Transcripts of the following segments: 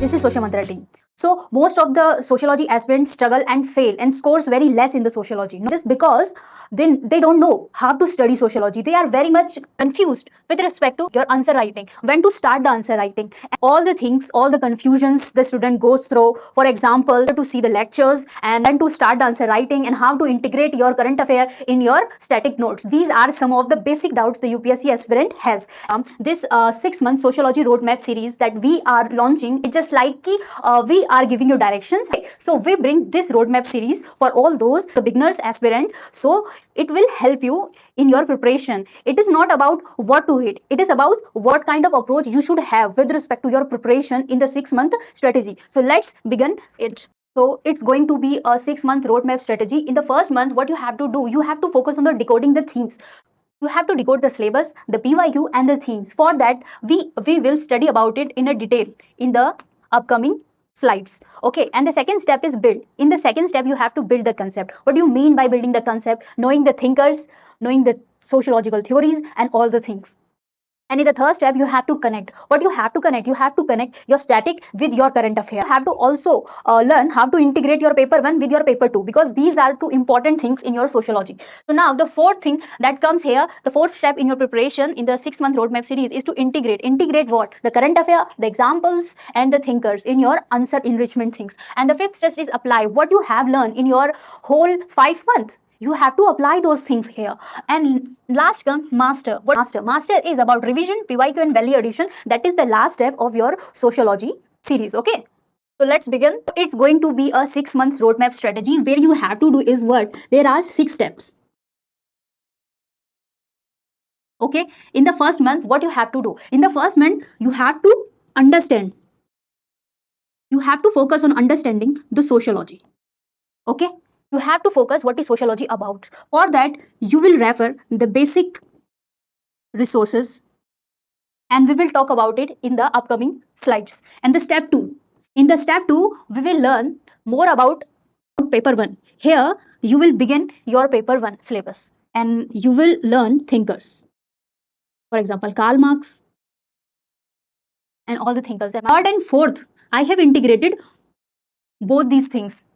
This is Socio Mantra team. So most of the sociology aspirants struggle and fail and scores very less in the sociology. Just because they don't know how to study sociology. They are very much confused with respect to your answer writing, when to start the answer writing, and all the things, all the confusions the student goes through. For example, to see the lectures and then to start the answer writing and how to integrate your current affair in your static notes. These are some of the basic doubts the UPSC aspirant has. This 6-month sociology roadmap series that we are launching, it's just like we are giving you directions. So we bring this roadmap series for all those the beginners aspirant, so it will help you in your preparation. It is not about what to read, it is about what kind of approach you should have with respect to your preparation in the 6-month strategy. So let's begin it. So it's going to be a 6-month roadmap strategy. In the first month, what you have to do, you have to focus on the decoding the themes. You have to decode the syllabus, the PYQ and the themes. For that, we will study about it in a detail in the upcoming slides. Okay, and the second step is build. In the second step, you have to build the concept. What do you mean by building the concept? Knowing the thinkers, knowing the sociological theories and all the things. And in the third step, you have to connect. What you have to connect? You have to connect your static with your current affair. You have to also learn how to integrate your paper 1 with your paper 2, because these are two important things in your sociology. So now the fourth thing that comes here, the fourth step in your preparation in the 6-month roadmap series is to integrate. Integrate what? The current affair, the examples and the thinkers in your answer enrichment things. And the fifth step is apply. What you have learned in your whole 5 months, you have to apply those things here. And last come master. What master is about revision, PYQ and value addition. That is the last step of your sociology series. Okay, so let's begin. It's going to be a 6 months roadmap strategy where you have to do is what? There are 6 steps. Okay, in the first month, what you have to do? In the first month, you have to understand. You have to focus on understanding the sociology. Okay, you have to focus what is sociology about. For that, you will refer the basic resources and we will talk about it in the upcoming slides. And the step 2. In the step 2, we will learn more about paper 1. Here, you will begin your paper 1 syllabus and you will learn thinkers. For example, Karl Marx and all the thinkers. Third and fourth, I have integrated both these things,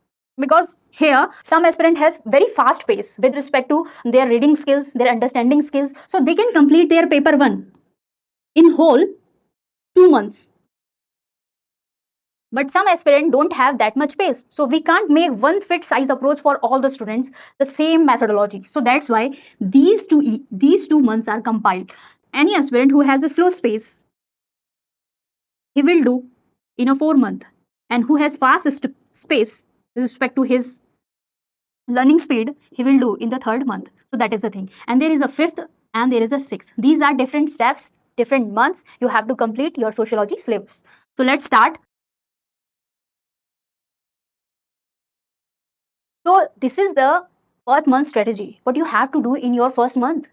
because here some aspirant has very fast pace with respect to their reading skills, their understanding skills, so they can complete their paper 1 in whole 2 months. But some aspirant don't have that much pace, so we can't make one fit size approach for all the students, the same methodology. So that's why these two months are compiled. Any aspirant who has a slow pace, he will do in a 4 month, and who has fast pace with respect to his learning speed, he will do in the 3rd month. So that is the thing. And there is a 5th and there is a 6th. These are different steps, different months you have to complete your sociology syllabus. So let's start. So this is the first month strategy. What you have to do in your first month.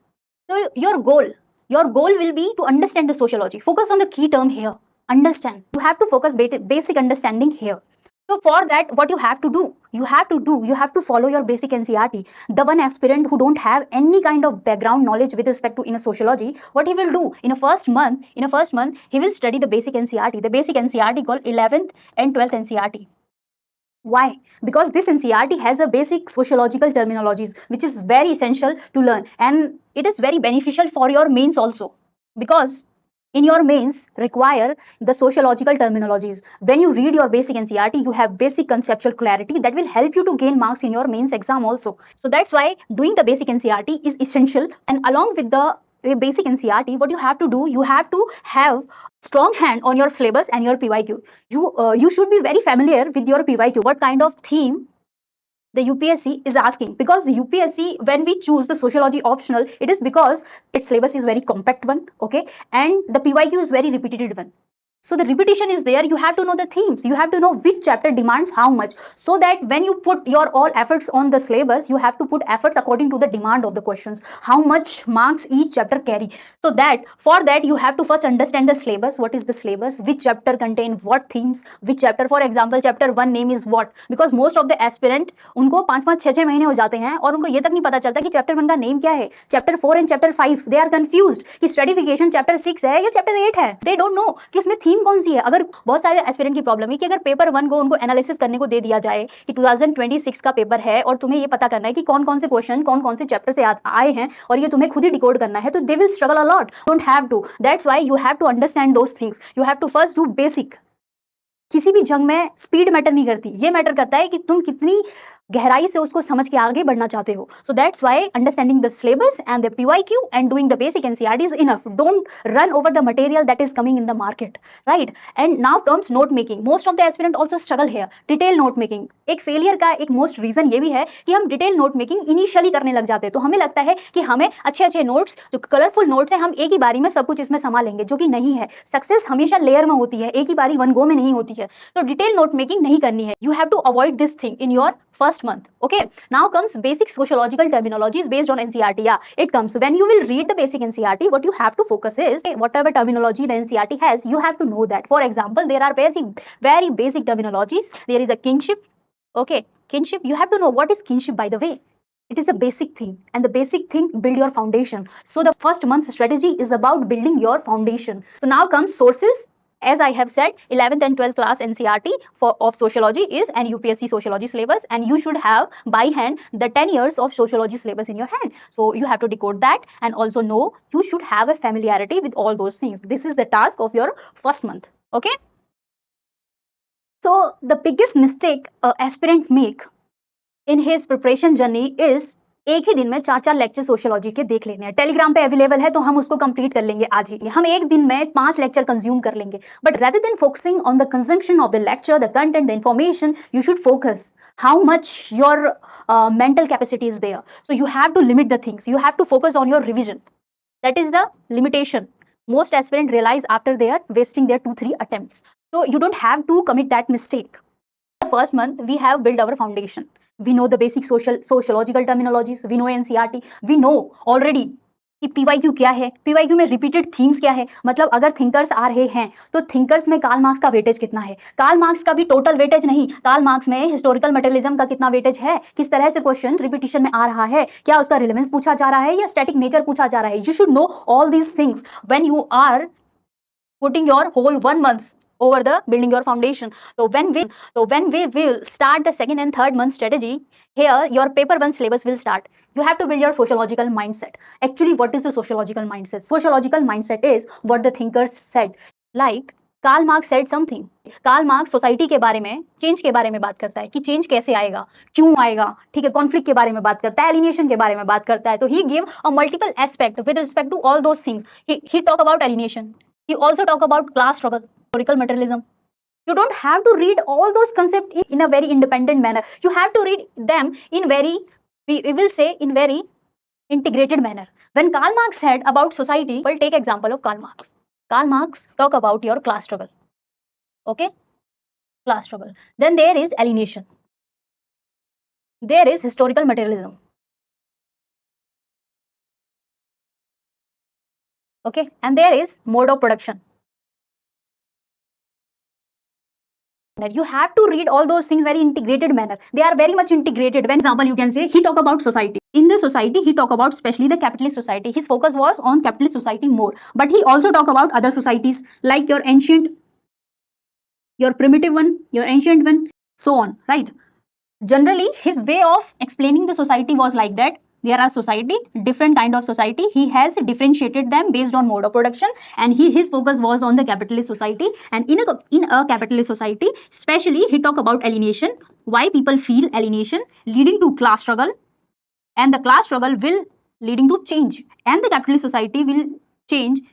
So your goal will be to understand the sociology. Focus on the key term here. Understand. You have to focus basic understanding here. So for that, what you have to do, you have to follow your basic NCERT. The one aspirant who don't have any kind of background knowledge with respect to in a sociology, what he will do in a first month, he will study the basic NCERT. The basic NCERT called 11th and 12th NCERT. Why? Because this NCERT has a basic sociological terminologies, which is very essential to learn, and it is very beneficial for your mains also, because in your mains require the sociological terminologies. When you read your basic NCERT, you have basic conceptual clarity that will help you to gain marks in your mains exam also. So that's why doing the basic NCERT is essential. And along with the basic NCERT, what you have to do, you have to have strong hand on your syllabus and your PYQ. You should be very familiar with your PYQ. What kind of theme the UPSC is asking, because UPSC, when we choose the sociology optional, it is because its syllabus is very compact one, okay, and the PYQ is very repetitive one. So the repetition is there. You have to know the themes. You have to know which chapter demands how much, so that when you put your all efforts on the syllabus, you have to put efforts according to the demand of the questions, how much marks each chapter carry. So that for that you have to first understand the syllabus. What is the syllabus? Which chapter contain what themes? Which chapter? For example, chapter 1 name is what? Because most of the aspirant, उनको 5-5, 6-6 महीने हो जाते हैं और उनको ये तक नहीं पता चलता कि चैप्टर 1 का नेम क्या है. Chapter 4 and chapter 5 they are confused कि स्ट्रेटिफिकेशन चैप्टर 6 है या चैप्टर 8 है. दे डोंट नो कि इसमें थीम कौन सी है। अगर बहुत सारे एस्पिरेंट की प्रॉब्लम है कि अगर पेपर 1 को उनको एनालिसिस करने को दे दिया जाए कि 2026 का पेपर है और तुम्हें ये पता करना है कि कौन कौन से क्वेश्चन कौन कौन से चैप्टर से आए हैं और ये तुम्हें खुद ही डिकोड करना है, तो they will struggle a lot. Don't have to, that's why you have to understand those things. You have to first do basic. किसी भी जंग में स्पीड मैटर नहीं करती, ये मैटर करता है कि तुम कितनी गहराई से उसको समझ के आगे बढ़ना चाहते हो। So that's why understanding the syllabus and the PYQ and doing the basic NCERT is enough. Don't run over the material that is coming in the market, right? And now comes note making. Most of the aspirant also struggle here. Detail note making एक failure का एक most reason ये भी है कि हम detail note making initially करने लग जाते हैं, तो हमें लगता है कि हमें अच्छे अच्छे नोट्स, जो कलरफुल नोट्स है, हम एक ही बारी में सब कुछ इसमें समा लेंगे, जो कि नहीं है। सक्सेस हमेशा लेयर में होती है, एक ही बारी वन गो में नहीं होती है। तो डिटेल नोट मेकिंग नहीं करनी है। You have to avoid this thing in your first month. Okay, now comes basic sociological terminologies based on NCERT. Yeah, it comes when you will read the basic NCERT. What you have to focus is whatever terminology the NCERT has, you have to know that. For example, there are very basic terminologies. There is a kinship. Okay, kinship, you have to know what is kinship, by the way. It is a basic thing, and the basic thing build your foundation. So the first month strategy is about building your foundation. So now comes sources. As I have said, 11th and 12th class NCERT of sociology is an UPSC sociology syllabus, and you should have by hand the 10 years of sociology syllabus in your hand. So you have to decode that, and also know you should have a familiarity with all those things. This is the task of your first month. Okay. So the biggest mistake an aspirant make in his preparation journey is एक ही दिन में 4 lecture sociology के देख लेने हैं। Telegram पे available है तो हम उसको कंप्लीट कर लेंगे आज ही। हम एक दिन में 5 लेक्चर कंज्यूम कर लेंगे। But rather than focusing on the consumption of the lecture, the content, the information, you should focus how much your mental capacity is there. So you have to limit the things. You have to focus on your revision. That is the limitation. Most aspirants realize after they are wasting their 2-3 attempts. So you don't have to commit that mistake. The first month we have built our foundation. We know the basic sociological terminologies. We know NCERT. We know already कि PYQ क्या है, PYQ में repeated themes क्या है। मतलब अगर thinkers आ रहे हैं तो थिंकर्स में कार्ल मार्क्स का वेटेज कितना है, कार्ल मार्क्स का भी टोटल वेटेज नहीं, कार्ल मार्क्स में हिस्टोरिकल मटेरियलिज्म का कितना वेटेज है, किस तरह से क्वेश्चन रिपीटिशन में आ रहा है, क्या उसका रिलेवेंस पूछा जा रहा है या स्टैटिक नेचर पूछा जा रहा है। You should know all these things when you are putting your whole 1 month over the building your foundation. So when we will start the second and third month strategy, here your paper 1 syllabus will start. You have to build your sociological mindset. Actually, what is the sociological mindset? Sociological mindset is what the thinkers said. Like Karl Marx said something. Karl Marx society के बारे में, change के बारे में बात करता है कि चेंज कैसे आएगा, क्यों आएगा, ठीक है, कॉन्फ्लिक्ट के बारे में बात करता है, एलिनेशन के बारे में बात करता है। तो he give a multiple aspect with respect to all those things. He talk about alienation. He also talk about class struggle, historical materialism. You don't have to read all those concepts in a very independent manner. You have to read them in very, we will say, in very integrated manner. When Karl Marx said about society, we'll take example of Karl Marx. Karl Marx talk about your class struggle. Okay? Class struggle. Then there is alienation. There is historical materialism. Okay, and there is mode of production. You have to read all those things very integrated manner. They are very much integrated. When example you can say he talk about society. In the society he talk about especially the capitalist society. His focus was on capitalist society more. But he also talk about other societies like your ancient, your primitive one, your ancient one, so on, right? Generally his way of explaining the society was like that. There are society, different kind of society. He has differentiated them based on mode of production, and his focus was on the capitalist society. And in a capitalist society, especially he talk about alienation, why people feel alienation, leading to class struggle, and the class struggle will leading to change, and the capitalist society will change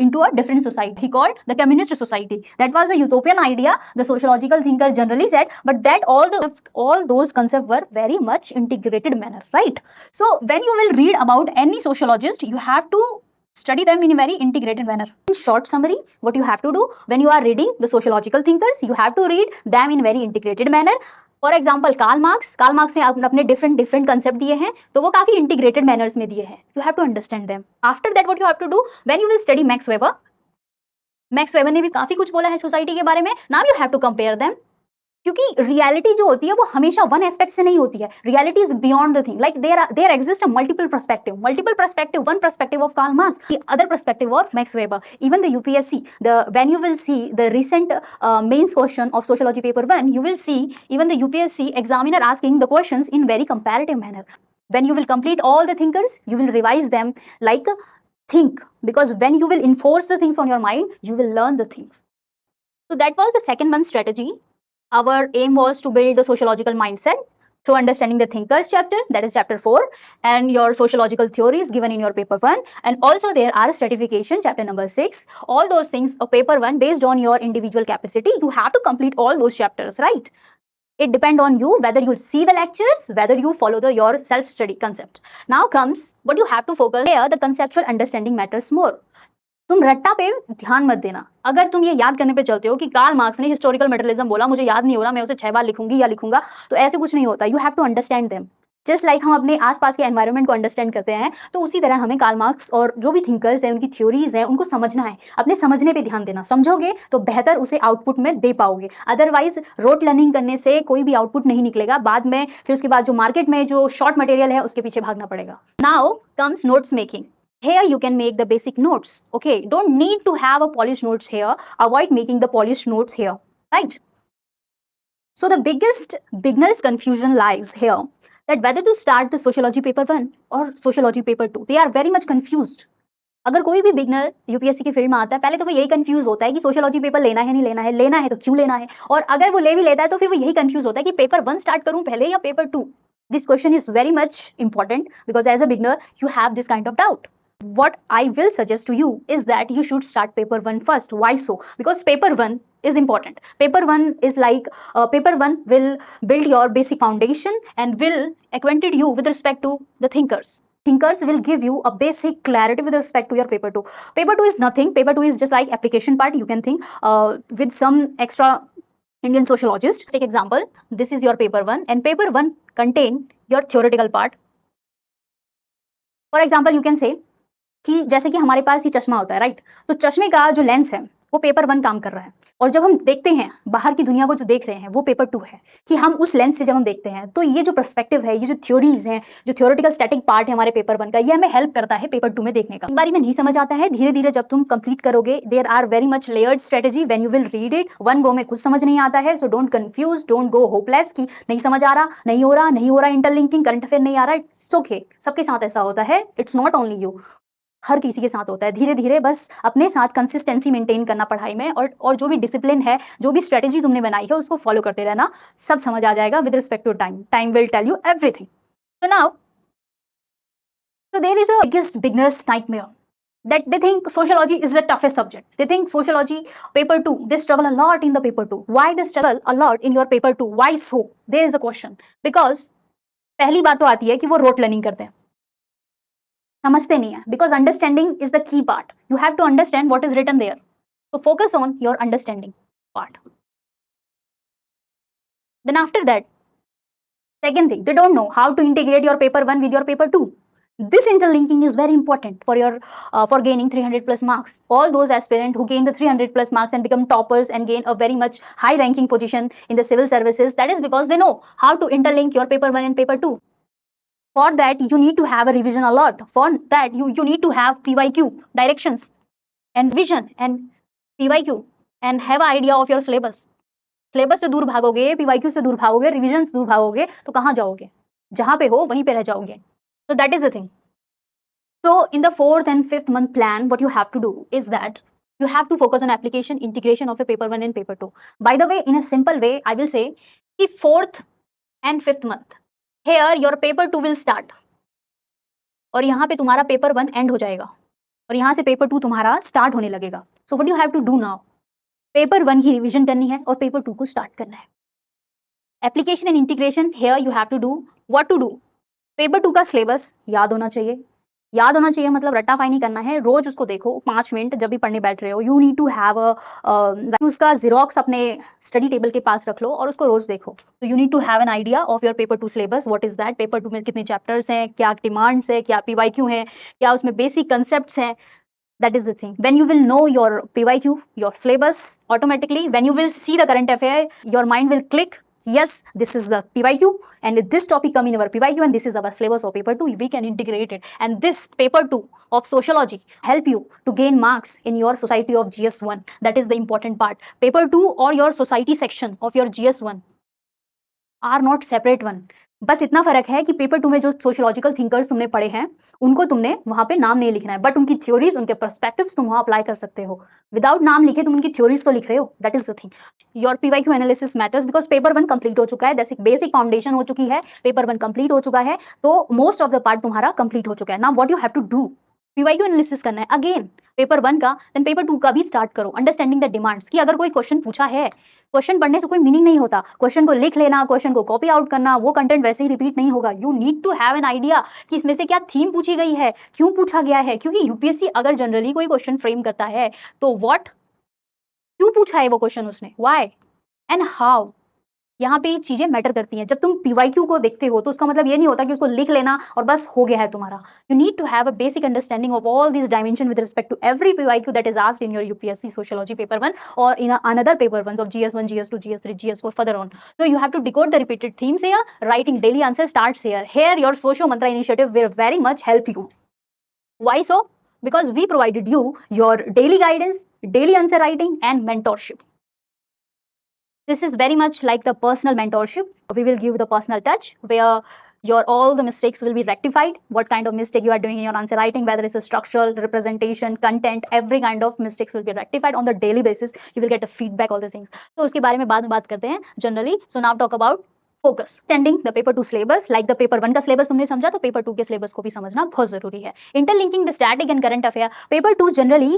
into a different society. He called the communist society. That was a utopian idea, the sociological thinker generally said, but that all those concepts were very much integrated manner, right? So when you will read about any sociologist, you have to study them in a very integrated manner. In short summary, what you have to do when you are reading the sociological thinkers, you have to read them in very integrated manner. For example Karl Marx ने अपने different concept दिए हैं, तो वो काफी integrated manners में दिए हैं. You have to understand them. After that what you have to do when you will study Max Weber ने भी काफी कुछ बोला है सोसाइटी के बारे में. Now you have to compare them क्योंकि रियलिटी जो होती है वो हमेशा वन एस्पेक्ट से नहीं होती है. Reality is beyond the thing. Like there exist a multiple perspective. One perspective of Karl Marx, the other perspective of Max Weber. Even the UPSC, when you will see the recent mains question of sociology paper 1, you will see even the UPSC examiner asking the questions in very comparative manner. When you will complete all the thinkers, you will revise them like think, because when you will enforce the things on your mind, you will learn the things. So that was the second month strategy. Our aim was to build the sociological mindset through understanding the thinkers chapter, that is chapter 4, and your sociological theories given in your paper 1, and also there are stratification chapter number 6. All those things of paper 1 based on your individual capacity. You have to complete all those chapters, right? It depends on you whether you see the lectures, whether you follow your self-study concept. Now comes what you have to focus here. The conceptual understanding matters more. तुम रट्टा पे ध्यान मत देना. अगर तुम ये याद करने पे चलते हो कि कार्ल मार्क्स ने हिस्टोरिकल मेटेरियलिज्म बोला, मुझे याद नहीं हो रहा, मैं उसे 6 बार लिखूंगी या लिखूंगा, तो ऐसे कुछ नहीं होता. You have to understand them. Just like हम अपने आसपास के एनवायरनमेंट को अंडरस्टैंड करते हैं, तो उसी तरह हमें कार्ल मार्क्स और जो भी थिंकर्स हैं, उनकी थ्योरीज हैं, उनको समझना है. अपने समझने पे ध्यान देना. समझोगे तो बेहतर उसे आउटपुट में दे पाओगे. अदरवाइज रोट लर्निंग करने से कोई भी आउटपुट नहीं निकलेगा. बाद में फिर उसके बाद जो मार्केट में जो शॉर्ट मटेरियल है उसके पीछे भागना पड़ेगा. Now comes notes making. Here you can make the basic notes. Okay, don't need to have a polished notes here. Avoid making the polished notes here, right? So the biggest beginner's confusion lies here, that whether to start the sociology paper 1 or sociology paper 2. They are very much confused. अगर कोई भी beginner UPSC की field में आता है, पहले तो वो यही कंफ्यूज होता है कि सोशियोलॉजी पेपर लेना है नहीं लेना है, लेना है तो क्यों लेना है, और अगर वो ले भी लेता है तो फिर वो यही कंफ्यूज होता है कि पेपर 1 स्टार्ट करूं पहले या paper 2. This question is very much important because as a beginner you have this kind of doubt. What I will suggest to you is that you should start paper 1 first. Why so? Because paper 1 is important. Paper 1 is like paper 1 will build your basic foundation and will acquainted you with respect to the thinkers. Thinkers will give you a basic clarity with respect to your paper 2. Paper 2 is nothing. Paper 2 is just like application part. You can think with some extra Indian sociologist. Take example. This is your paper 1 and paper 1 contain your theoretical part. For example, you can say कि जैसे कि हमारे पास ये चश्मा होता है, right? तो चश्मे का जो लेंस है वो पेपर 1 काम कर रहा है, और जब हम देखते हैं बाहर की दुनिया को जो देख रहे हैं वो पेपर 2 है, कि हम उस लेंस से जब हम देखते हैं तो ये जो पर्सपेक्टिव है, ये जो थ्योरीज हैं, जो थ्योरेटिकल स्टैटिक पार्ट है हमारे पेपर 1 का, ये हमें हेल्प करता है पेपर 2 में देखने का. एक बारी में नहीं समझ आता है, धीरे धीरे जब तुम कंप्लीट करोगे, there are very much layered strategy when you will read it. One go में कुछ समझ नहीं आता है, so don't confuse, don't go hopeless कि नहीं समझ आ रहा, नहीं हो रहा, इंटरलिंकिंग करंट अफेयर नहीं आ रहा. इट्स ओके, सबके साथ ऐसा होता है. इट्स नॉट ओनली यू, हर किसी के साथ होता है. धीरे धीरे बस अपने साथ कंसिस्टेंसी मेंटेन करना पढ़ाई में, और जो भी डिसिप्लिन है, जो भी स्ट्रेटेजी तुमने बनाई है उसको फॉलो करते रहना. सब समझ आ जाएगा with respect to time. Time will tell you everything. So now, so there is a biggest beginner's nightmare that they think sociology is the toughest subject. They think sociology paper 2, they struggle a lot in the paper 2. Why they struggle a lot in your paper 2? Why so? There is a question. Because पहली बात तो आती है कि वो rote learning करते हैं, समझते नहीं है. Because understanding is the key part. You have to understand what is written there. So focus on your understanding part. Then after that, second thing, they don't know how to integrate your paper 1 with your paper 2. This interlinking is very important for your for gaining 300 plus marks. All those aspirants who gain the 300 plus marks and become toppers and gain a very much high ranking position in the civil services, that is because they know how to interlink your paper 1 and paper 2. For that, you need to have a revision a lot. For that, you need to have PYQ, directions, and vision, and PYQ, and have an idea of your syllabus. Syllabus से दूर भागोगे, PYQ से दूर भागोगे, revision से दूर भागोगे, तो कहाँ जाओगे? जहाँ पे हो वहीं पे रह जाओगे. So that is the thing. So in the 4th and 5th month plan, what you have to do is that you have to focus on application, integration of a paper 1 and paper 2. By the way, in a simple way, I will say कि 4th and 5th month, here your paper 2 will start, और यहाँ पे तुम्हारा paper 1 end हो जाएगा, और यहाँ से paper 2 तुम्हारा start होने लगेगा. So what you have to do now? Paper 1 की रिवीजन करनी है और पेपर 2 को स्टार्ट करना है. Application and integration, here you have to do what to do. Paper 2 का सिलेबस याद होना चाहिए. याद होना चाहिए मतलब रट्टाफाई नहीं करना है. रोज उसको देखो 5 मिनट जब भी पढ़ने बैठ रहे हो. यू नीड टू हैव उसका जीरोक्स अपने स्टडी टेबल के पास रख लो और उसको रोज देखो. तो you need to have an idea of your paper 2 syllabus. What is that? Paper 2 में कितने चैप्टर्स हैं, क्या डिमांड्स है, क्या PYQ है, क्या उसमें बेसिक कंसेप्ट्स हैं. That is the thing. When you will know your PYQ, your syllabus, automatically when you will see the current affair, your mind will click, yes, this is the PYQ and this topic come in our PYQ and this is our syllabus of paper 2. We can integrate it, and this paper 2 of sociology help you to gain marks in your society of GS1. That is the important part. Paper 2 or your society section of your GS1 are not separate one. बस इतना फर्क है कि paper 2 में जो sociological thinkers तुमने पढ़े हैं उनको तुमने वहां पे नाम नहीं लिखना है, बट उनकी थ्योरीज, उनके पर्सपेक्टिव्स तुम वहां अप्लाई कर सकते हो. विदाउट नाम लिखे तुम उनकी थ्योरीज तो लिख रहे हो. That is the thing. Your PYQ analysis matters because paper 1 complete हो चुका है. बेसिक फाउंडेशन हो चुकी है, पेपर 1 कंप्लीट हो चुका है, तो मोस्ट ऑफ द पार्ट तुम्हारा कंप्लीट हो चुका है. Now what you have to do, PYQ analysis करना है अगेन पेपर 1 का, देन पेपर 2 का भी स्टार्ट करो. अंडरस्टैंडिंग द डिमांड्स कि अगर कोई क्वेश्चन पूछा है, क्वेश्चन पढ़ने से कोई मीनिंग नहीं होता. क्वेश्चन को लिख लेना, क्वेश्चन को कॉपी आउट करना, वो कंटेंट वैसे ही रिपीट नहीं होगा. You need to have an idea कि इसमें से क्या थीम पूछी गई है, क्यों पूछा गया है. क्योंकि यूपीएससी अगर जनरली कोई क्वेश्चन फ्रेम करता है तो व्हाट, क्यों पूछा है वो क्वेश्चन उसने, व्हाई एंड हाउ, यहाँ पे चीजें मैटर करती हैं. जब तुम पीवाईक्यू को देखते हो तो उसका मतलब ये नहीं होता कि उसको लिख लेना और बस हो गया है तुम्हारा. You need to have a basic understanding of all this dimension with respect to every PYQ that is asked in your UPSC sociology paper 1 और in another paper 1 of GS1, GS2, GS3, GS4 further on. So you have to decode the repeated themes here. Writing daily answer starts here. Here your Socio Mantra initiative will very much help you. Why so? Because we provided you your daily guidance, daily answer writing and mentorship. This is very much like the personal mentorship. We will give the personal touch where your all the mistakes will be rectified. What kind of mistake you are doing in your answer writing, whether it's a structural, representation, content, every kind of mistakes will be rectified on the daily basis. You will get the feedback, all the things. So उसके बारे में बाद में बात करते हैं generally. So now talk about focus. Extending the paper 2 syllabus, like the paper 1 का syllabus तुमने समझा तो paper 2 के syllabus को भी समझना बहुत जरूरी है. Interlinking the static and current affair. Paper 2 generally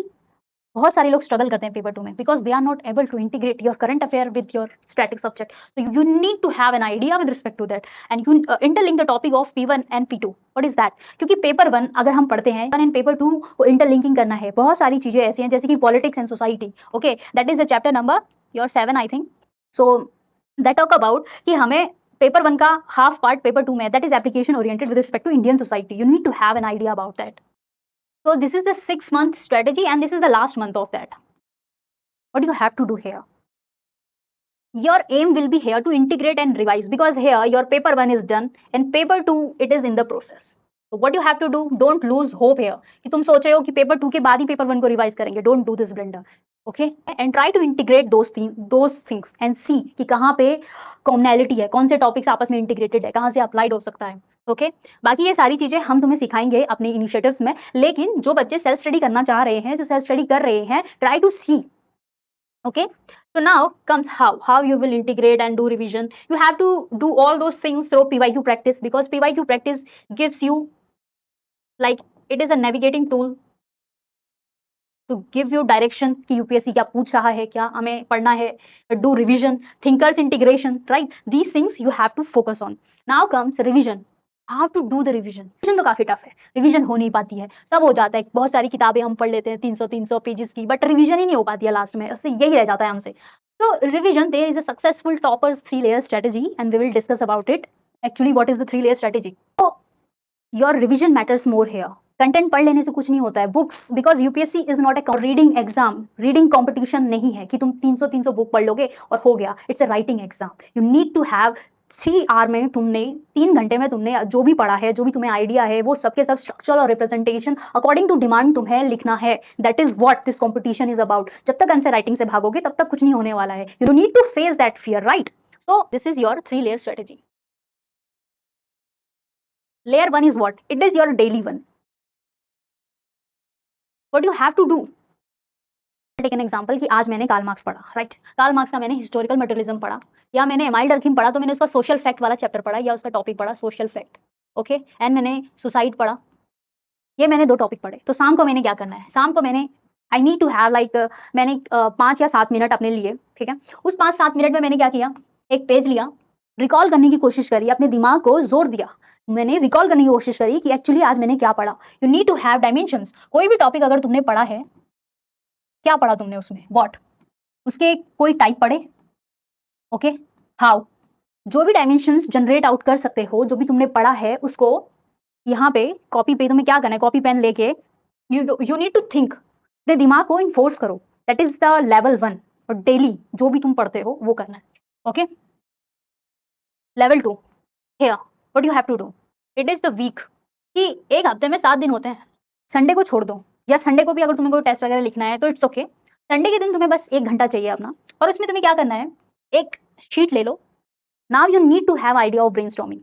बहुत सारे लोग स्ट्रगल करते हैं पेपर 2 में because they are not able to integrate your current affair with your static subject. So you need to have an idea with respect to that and you interlink the topic of P1 and P2. What is that? क्योंकि paper 1 अगर हम पढ़ते हैं and paper 2 को interlinking करना है. बहुत सारी चीजें ऐसी हैं जैसे कि politics and society. Okay, that is the chapter number your 7 I think. So that talk about कि हमें पेपर 1 का हाफ पार्ट पेपर 2 में, that is application oriented with respect to Indian society. You need to have an idea about that. So this is the 6-month strategy and this is the last month of that. What you have to do here? Your aim will be here to integrate and revise because here your paper 1 is done and paper 2 it is in the process. So what you have to do? Don't lose hope here. कि तुम सोच रहे हो कि paper 2 के बाद ही paper 1 को revise करेंगे. Don't do this blunder. Okay? And try to integrate those things and see कि कहाँ पे commonality है, कौन से टॉपिक्स आपस में इंटीग्रेटेड है, कहाँ से अप्लाइड हो सकता है. ओके बाकी ये सारी चीजें हम तुम्हें सिखाएंगे अपने इनिशिएटिव्स में. लेकिन जो बच्चे सेल्फ स्टडी करना चाह रहे हैं, जो सेल्फ स्टडी कर रहे हैं, try to see. Okay, so now comes how you will integrate and do revision. You have to do all those things through PYQ practice because PYQ practice gives you, like, it is a navigating tool to give you direction कि UPSC क्या पूछ रहा है, क्या हमें पढ़ना है. Do revision, thinkers integration, right? These things you have to focus on. Now comes revision. How to do the revision? Revision तो काफी टफ है, रिवीजन हो नहीं पाती है. सब हो जाता है, बहुत सारी किताबें हम पढ़ लेते हैं 300 पेजेस की, बट रिवीजन ही नहीं हो पाती है लास्ट में. उससे यही रह जाता है हमसे. तो revision, there is a successful toppers 3-layer strategy and we will discuss about it. Actually, what is the 3-layer strategy? So your revision matters more here. Content पढ़ लेने से कुछ नहीं होता है. Books, because UPSC is not a reading exam, reading competition नहीं है कि तुम 300 बुक पढ़ लोगे और हो गया. It's a writing exam. You need to have 3 hour में, तुमने 3 घंटे में तुमने जो भी पढ़ा है, जो भी तुम्हें आइडिया है, वो सबके सब स्ट्रक्चर और रिप्रेजेंटेशन अकॉर्डिंग टू डिमांड तुम्हें लिखना है. That is what this competition is about. जब तक आंसर राइटिंग से भागोगे तब तक कुछ नहीं होने वाला है. You need to face that fear, right? So this is your 3-layer strategy. Layer 1 is what? It is your daily one. What you have to do? Take an example कि आज मैंने कार्ल मार्क्स पढ़ा, right? Karl Marx का मैंने historical materialism पढ़ा, या मैंने amyl डर्खीम पढ़ा तो मैंने उसका सोशल फैक्ट वाला चैप्टर पढ़ा या उसका टॉपिक पढ़ा सोशल फैक्ट. ओके, एंड मैंने सुसाइड पढ़ा. ये मैंने 2 टॉपिक पढ़े. तो शाम को मैंने क्या करना है? शाम को मैंने I need to have like मैंने 5 या 7 मिनट अपने लिए, ठीक है? उस 5-7 मिनट में मैंने क्या किया? एक पेज लिया, रिकॉल करने की कोशिश करी, अपने दिमाग को जोर दिया, मैंने रिकॉल करने की कोशिश करी कि एक्चुअली आज मैंने क्या पढ़ा. You need to have dimensions. कोई भी टॉपिक अगर तुमने पढ़ा है, क्या पढ़ा तुमने उसमें, व्हाट, उसके कोई टाइप पढ़े, ओके, हाउ, जो भी डायमेंशंस जनरेट आउट कर सकते हो, जो भी तुमने पढ़ा है उसको यहाँ पे कॉपी पे तुम्हें क्या करना है, कॉपी पेन लेके यू नीड टू थिंक अपने दिमाग को इन्फोर्स करो, दैट इज द लेवल 1, और डेली जो भी तुम पढ़ते हो वो करना है। Okay, level 2, here what you have to do, it is the week, कि एक हफ्ते में 7 दिन होते हैं, संडे को छोड़ दो, या संडे को भी अगर तुम्हें कोई टेस्ट वगैरह लिखना है तो इट्स ओके, संडे के दिन तुम्हें बस 1 घंटा चाहिए अपना, और उसमें तुम्हें क्या करना है, एक शीट ले लो, now you need to have idea of brainstorming,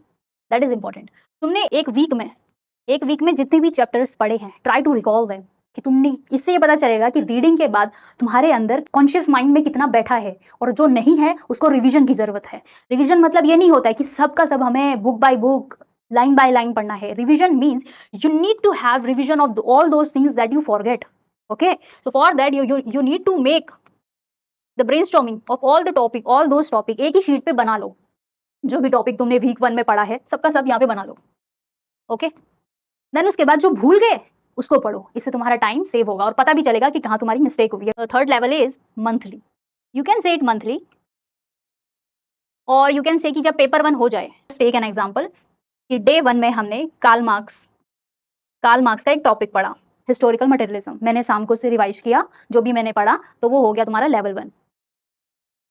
that is important. तुमने एक वीक में जितने भी चैप्टर्स पढ़े हैं, ट्राई टू रिकॉल देम, कि तुमने, इससे ये पता चलेगा कि रीडिंग के बाद तुम्हारे अंदर कॉन्शियस माइंड में कितना बैठा है, और जो नहीं है उसको रिवीजन की जरूरत है। रिवीजन मतलब ये नहीं होता है कि सब का सब हमें book by book, line by line पढ़ना है। Revision means you need to have revision of all those things that you forget. Okay, so for that you need to make the brainstorming of all the topic, all those topic एक ही sheet पे बना लो, जो भी topic तुमने week 1 में पढ़ा है सबका सब यहाँ पे बना लो। ओके, देन उसके बाद जो भूल गए उसको पढ़ो, इससे तुम्हारा टाइम सेव होगा और पता भी चलेगा कि कहाँ तुम्हारी मिस्टेक हुई है। Third level is monthly, you can say it monthly, और यू कैन से कि जब पेपर 1 हो जाए, टेक एन एग्जांपल कि डे 1 में हमने कार्ल मार्क्स का एक टॉपिक पढ़ा, हिस्टोरिकल मटेरियलिज्म, मैंने शाम को से रिवाइज किया जो भी मैंने पढ़ा, तो वो हो गया तुम्हारा लेवल 1।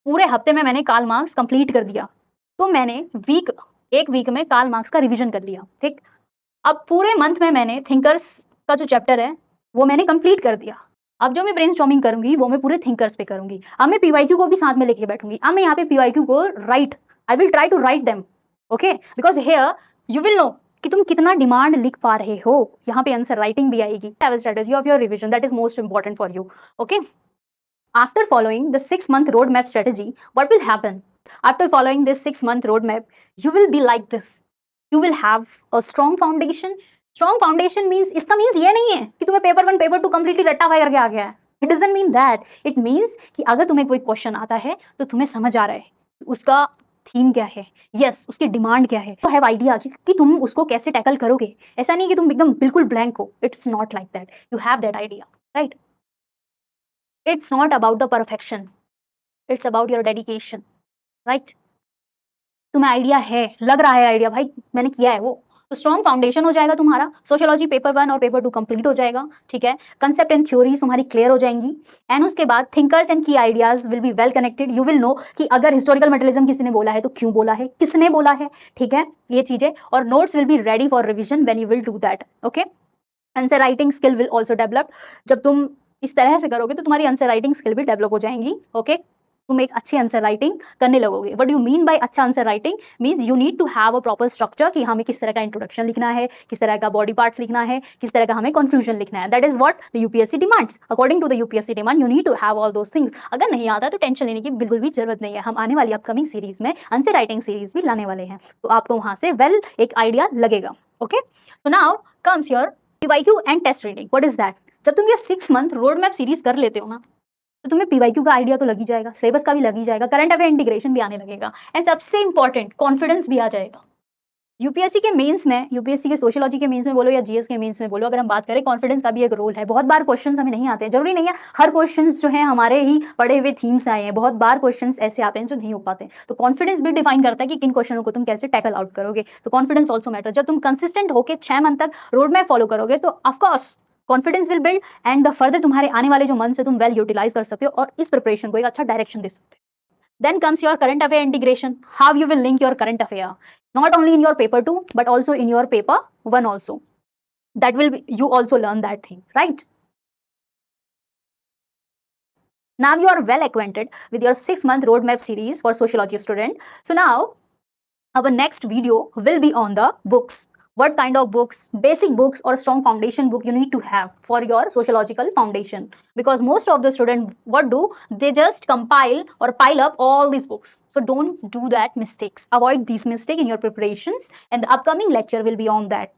पूरे हफ्ते में मैंने कार्ल मार्क्स कंप्लीट कर दिया, तो मैंने एक वीक में कार्ल मार्क्स का रिवीजन कर लिया। ठीक, अब पूरे मंथ में मैंने थिंकर्स का जो चैप्टर है वो मैंने कंप्लीट कर दिया। अब जो मैं ब्रेनस्टॉर्मिंग करूंगी वो मैं पूरे थिंकर्स पे करूंगी। अब मैं पीवाईक्यू को भी साथ में लेके बैठूंगी। अब मैं यहाँ पे पीवाईक्यू को I will try to write them, okay, because here you will know कि तुम कितना डिमांड लिख पा रहे हो। यहाँ पे आंसर राइटिंग भी आएगी। Have a strategy of your revision, that is most important for you. Okay, after following the 6-month roadmap strategy, what will happen? After following this 6-month roadmap, you will be like this. You will have a strong foundation. Strong foundation means, इसका means ये नहीं है कि तुम्हें paper 1 paper 2 completely रट्टा phi करके आ गया है। It doesn't mean that. It means कि अगर तुम्हें कोई क्वेश्चन आता है तो तुम्हें समझ आ रहा है उसका थीम क्या है, यस उसकी डिमांड क्या है, तो हैव आइडिया कि तुम उसको कैसे टैकल करोगे। ऐसा नहीं कि तुम एकदम बिल्कुल ब्लैंक हो, it's not like that, you have that idea, right. It's not about the perfection, it's about your dedication, right? तुम्हें आइडिया है, लग रहा है आइडिया भाई मैंने किया है वो, तो स्ट्रॉन्ग फाउंडेशन हो जाएगा तुम्हारा। सोशियोलॉजी पेपर 1 और पेपर 2 कंप्लीट हो जाएगा, ठीक है। कंसेप्ट एंड थ्योरीज तुम्हारी क्लियर हो जाएंगी, एंड उसके बाद थिंकर्स एंड की ideas will be well connected. You will know कि अगर हिस्टोरिकल मटेरियलिज्म किसी ने बोला है तो क्यों बोला है, किसने बोला है, ठीक है, ये चीजें। और notes will be ready for revision when you will do that, okay. Answer writing skill will also develop. जब तुम इस तरह से करोगे तो तुम्हारी आंसर राइटिंग स्किल भी डेवलप हो जाएंगी, ओके। तुम एक अच्छी आंसर राइटिंग करने लगोगे। व्हाट यू मीन बाय अच्छा answer writing means you need to have a proper structure कि हमें किस तरह का इंट्रोडक्शन लिखना है, किस तरह का बॉडी पार्ट्स लिखना है, किस तरह का हमें कंक्लूजन लिखना है। That is what the UPSC demands. According to the UPSC demand you need to have all those things. अगर नहीं आता तो टेंशन लेने की बिल्कुल भी जरूरत नहीं है। हम आने वाली अपकमिंग सीरीज में आंसर राइटिंग सीरीज भी लाने वाले हैं, तो आपको वहां से वेल एक आइडिया लगेगा, okay. So now comes your PYQ and test reading. What is that? जब तुम ये 6 मंथ रोड मैप सीरीज कर लेते हो ना, तो तुम्हें पीवाईक्यू का आइडिया तो लग ही जाएगा, सिलेबस का भी लग ही जाएगा, करंट अफेयर इंटीग्रेशन भी आने लगेगा, एंड सबसे इंपॉर्टेंट कॉन्फिडेंस भी आ जाएगा। यूपीएससी के मेंस में, यूपीएससी के सोशियोलॉजी के मेंस में बोलो या जीएस के मेंस में बोलो, अगर हम बात करें कॉन्फिडेंस का भी एक रोल है। बहुत बार क्वेश्चंस हमें नहीं आते हैं, जरूरी नहीं है हर क्वेश्चंस जो है हमारे ही पढ़े हुए थीम से आए हैं, बहुत बार क्वेश्चंस ऐसे आते हैं जो नहीं हो पाते। तो कॉन्फिडेंस भी डिफाइन करता है कि किन क्वेश्चनों को तुम कैसे टैकल आउट करोगे, तो कॉन्फिडेंस ऑल्सो मैटर। जब तुम कंसिस्टेंट होकर 6 मंथ तक रोड मैप फॉलो करोगे तो of course confidence will build, and the further तुम्हारे आने वाले जो मंथ से तुम वेल यूटिलाइज कर सकते हो और इस प्रिपरेशन को एक अच्छा डायरेक्शन दे सकते हो। Then comes your current affair integration. How you will link your current affair, not only in your paper 2 but also in your paper 1 also. That will be, you also learn that thing, right? Now you are well acquainted with your 6-month roadmap series for sociology student. So now our next video will be on the books. What kind of books, basic books or strong foundation book you need to have for your sociological foundation, because most of the students what do, they just compile or pile up all these books. So don't do that mistakes, avoid these mistakes in your preparations, and the upcoming lecture will be on that.